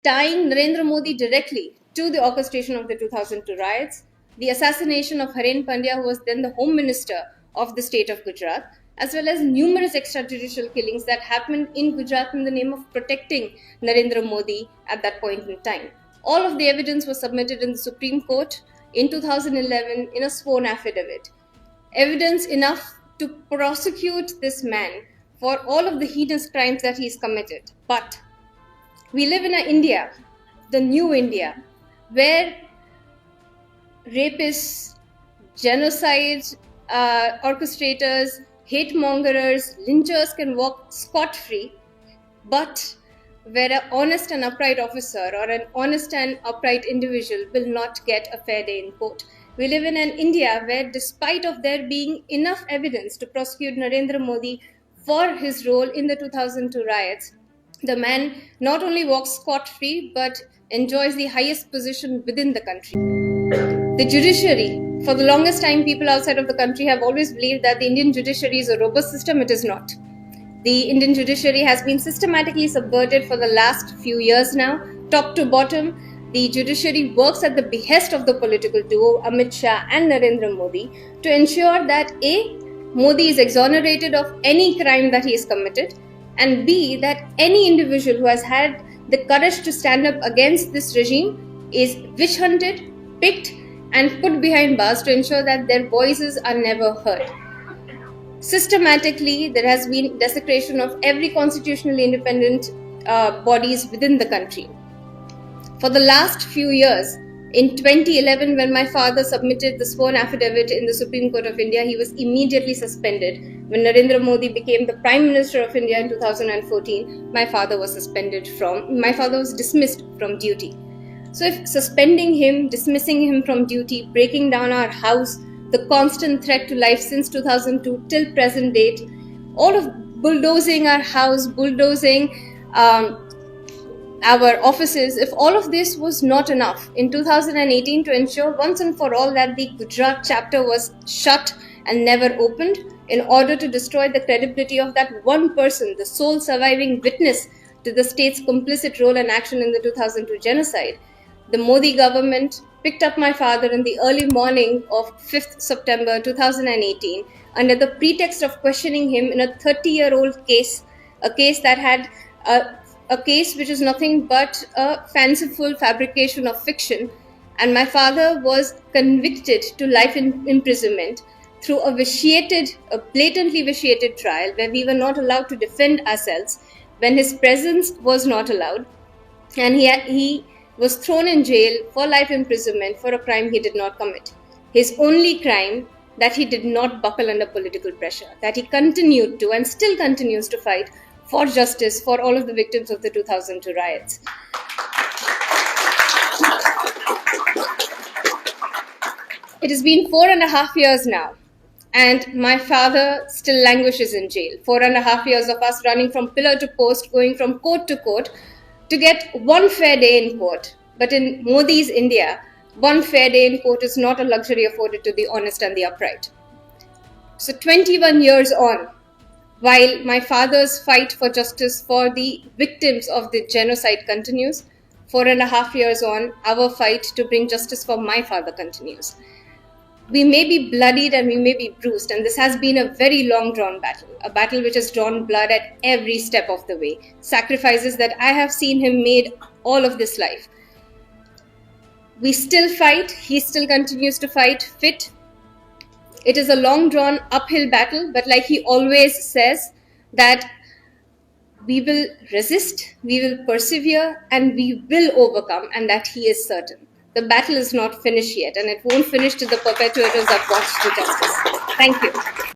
tying Narendra Modi directly to the orchestration of the 2002 riots, the assassination of Haren Pandya, who was then the Home Minister of the state of Gujarat, as well as numerous extrajudicial killings that happened in Gujarat in the name of protecting Narendra Modi at that point in time. All of the evidence was submitted in the Supreme Court in 2011 in a sworn affidavit. Evidence enough to prosecute this man for all of the heinous crimes that he's committed. But we live in an India, the new India, where rapists, genocide orchestrators, hate mongers, lynchers can walk scot-free, but where an honest and upright officer or an honest and upright individual will not get a fair day in court. We live in an India where, despite of there being enough evidence to prosecute Narendra Modi for his role in the 2002 riots, the man not only walks scot-free but enjoys the highest position within the country. The judiciary, for the longest time, people outside of the country have always believed that the Indian judiciary is a robust system. It is not. The Indian judiciary has been systematically subverted for the last few years now, top to bottom. The judiciary works at the behest of the political duo Amit Shah and Narendra Modi to ensure that A, Modi is exonerated of any crime that he has committed, and B, that any individual who has had the courage to stand up against this regime is witch hunted, picked, and put behind bars to ensure that their voices are never heard. Systematically, there has been desecration of every constitutionally independent bodies within the country. For the last few years, in 2011, when my father submitted the sworn affidavit in the Supreme Court of India, he was immediately suspended. When Narendra Modi became the Prime Minister of India in 2014, my father was dismissed from duty. So if suspending him, dismissing him from duty, breaking down our house, the constant threat to life since 2002 till present date, all of bulldozing our house, bulldozing our offices, if all of this was not enough, in 2018 to ensure once and for all that the Gujarat chapter was shut and never opened, in order to destroy the credibility of that one person, the sole surviving witness to the state's complicit role and action in the 2002 genocide, the Modi government picked up my father in the early morning of 5th September 2018 under the pretext of questioning him in a 30-year-old case, a case that had a case which is nothing but a fanciful fabrication of fiction, and my father was convicted to life imprisonment through a blatantly vitiated trial where we were not allowed to defend ourselves, when his presence was not allowed, and he was thrown in jail for life imprisonment for a crime he did not commit. His only crime, that he did not buckle under political pressure, that he continued to and still continues to fight for justice for all of the victims of the 2002 riots. It has been 4.5 years now, and my father still languishes in jail. 4.5 years of us running from pillar to post, going from court to court, to get one fair day in court. But in Modi's India, one fair day in court is not a luxury afforded to the honest and the upright. So 21 years on, while my father's fight for justice for the victims of the genocide continues, 4.5 years on, our fight to bring justice for my father continues. We may be bloodied and we may be bruised, and this has been a very long-drawn battle, a battle which has drawn blood at every step of the way, sacrifices that I have seen him made all of this life. We still fight, he still continues to fight, fit. It is a long-drawn uphill battle, but like he always says, that we will resist, we will persevere, and we will overcome, and that he is certain. The battle is not finished yet, and it won't finish till the perpetrators are brought to justice. Thank you.